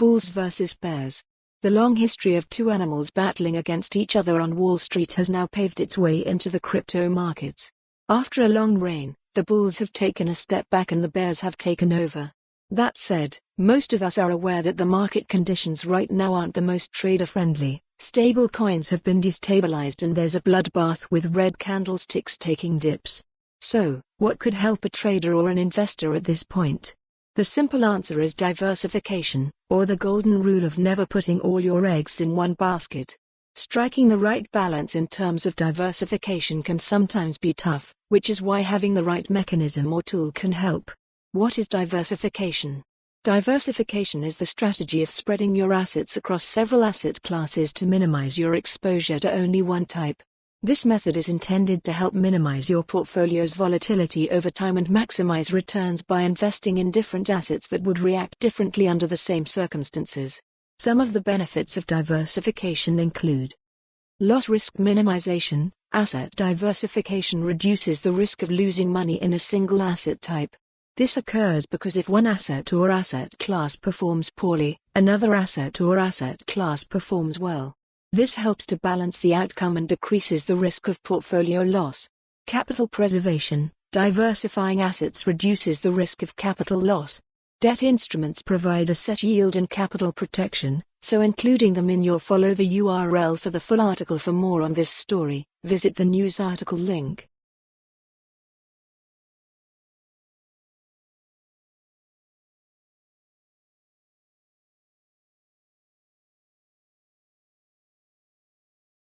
Bulls versus bears. The long history of two animals battling against each other on Wall Street has now paved its way into the crypto markets. After a long reign, the bulls have taken a step back and the bears have taken over. That said, most of us are aware that the market conditions right now aren't the most trader-friendly. Stable coins have been destabilized and there's a bloodbath with red candlesticks taking dips. So, what could help a trader or an investor at this point? The simple answer is diversification, or the golden rule of never putting all your eggs in one basket. Striking the right balance in terms of diversification can sometimes be tough, which is why having the right mechanism or tool can help. What is diversification? Diversification is the strategy of spreading your assets across several asset classes to minimize your exposure to only one type. This method is intended to help minimize your portfolio's volatility over time and maximize returns by investing in different assets that would react differently under the same circumstances. Some of the benefits of diversification include loss risk minimization. Asset diversification reduces the risk of losing money in a single asset type. This occurs because if one asset or asset class performs poorly, another asset or asset class performs well. This helps to balance the outcome and decreases the risk of portfolio loss. Capital preservation. Diversifying assets reduces the risk of capital loss. Debt instruments provide a set yield and capital protection, so including them in your follow the URL for the full article. For more on this story, visit the news article link.